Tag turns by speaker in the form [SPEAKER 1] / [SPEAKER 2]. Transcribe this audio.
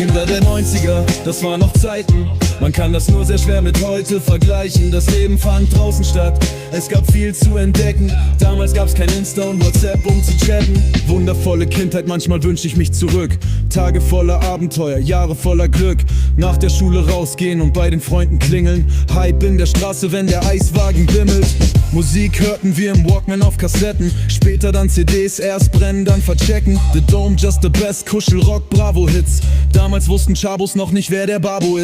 [SPEAKER 1] Kinder der 90er, das waren noch Zeiten. Man kann das nur sehr schwer mit heute vergleichen. Das Leben fand draußen statt, es gab viel zu entdecken. Damals gab's kein Insta und WhatsApp, um zu chatten. Wundervolle Kindheit, manchmal wünsch ich mich zurück. Tage voller Abenteuer, Jahre voller Glück. Nach der Schule rausgehen und bei den Freunden klingeln. Hype in der Straße, wenn der Eiswagen bimmelt. Musik hörten wir im Walkman auf Kassetten. Später dann CDs, erst brennen, dann verchecken. The Dome, just the best, Kuschelrock, Bravo-Hits. Damals wussten Chabos noch nicht, wer der Babo ist.